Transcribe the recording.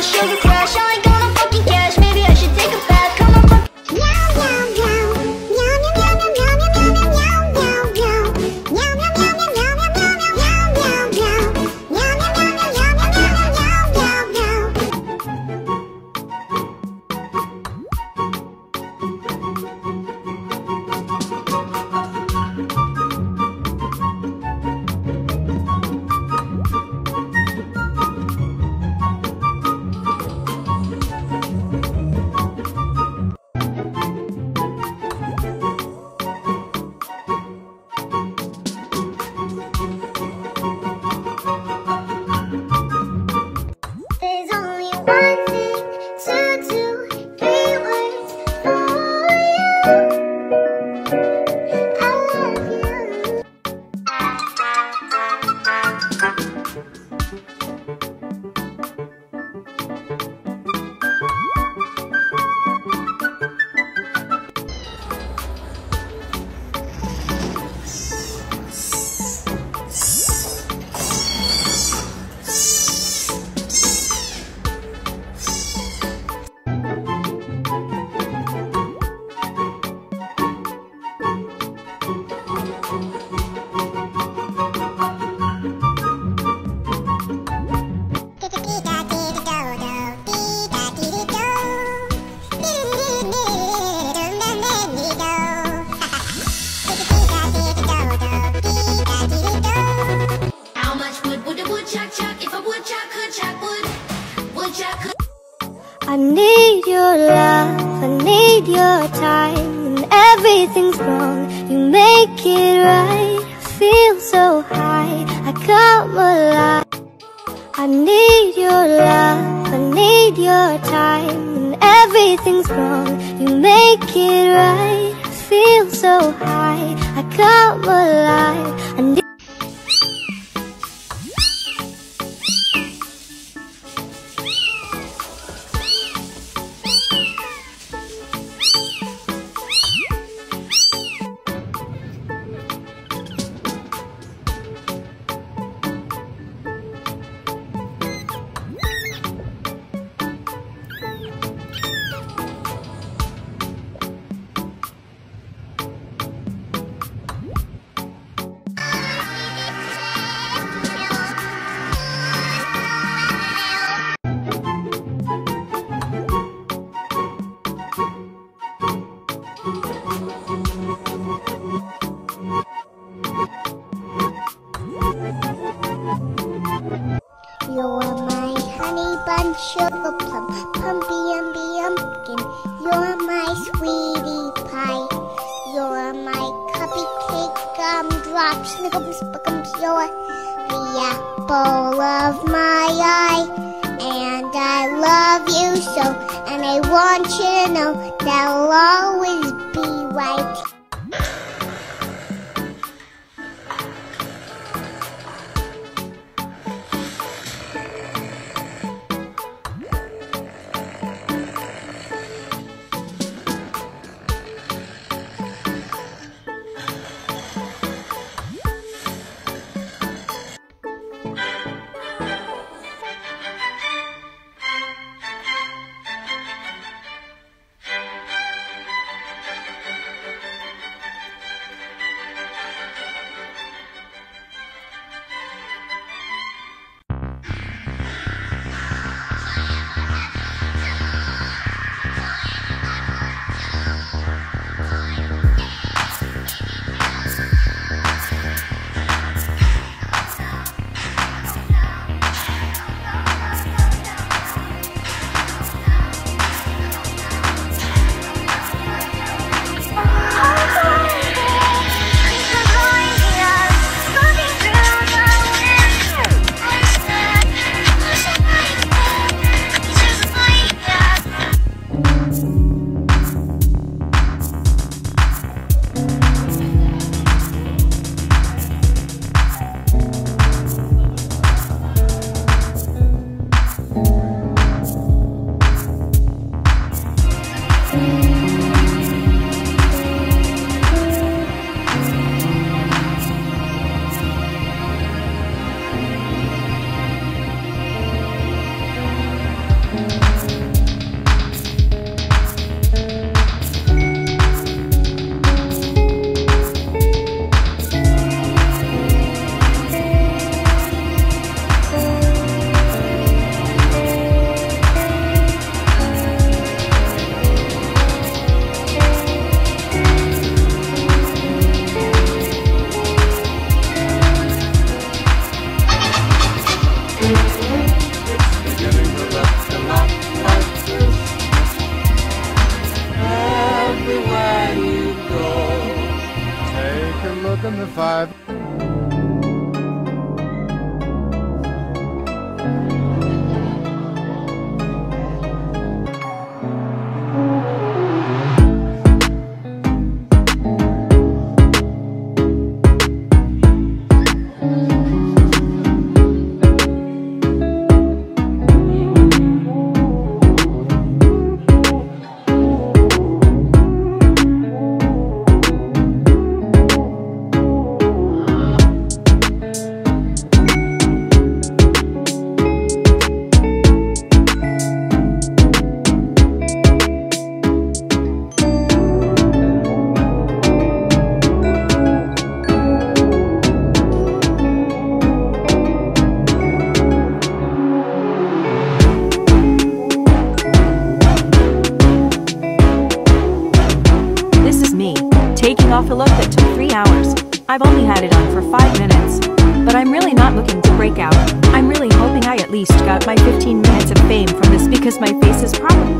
Sugar crush, I ain't gonna fucking cash. Maybe I should take a bath. Come on, fuck. Meow meow meow, meow meow meow meow meow meow meow meow meow meow meow meow meow meow meow meow meow There's only one thing to do, 3 words for you. I love you. How much would a woodchuck chuck if a woodchuck could chuck wood? Woodchuck could. I need your love, I need your time. When everything's wrong, you make it right. I feel so high, I come alive. I need your love, I need your time. When everything's wrong, you make it right. I feel so high, I come alive. I need You're my honey bun, sugar plum, pumpy pumpkin. You're my sweetie pie. You're my cupcake, gumdrop, snickums, buckums. You're the apple of my eye. And I love you so, and I want you to know that I'll always be right. beginning to look a lot like this. Everywhere you go, take a look in the 5. Taking off a look that took 3 hours. I've only had it on for 5 minutes. But I'm really not looking to break out. I'm really hoping I at least got my 15 minutes of fame from this because my face is probably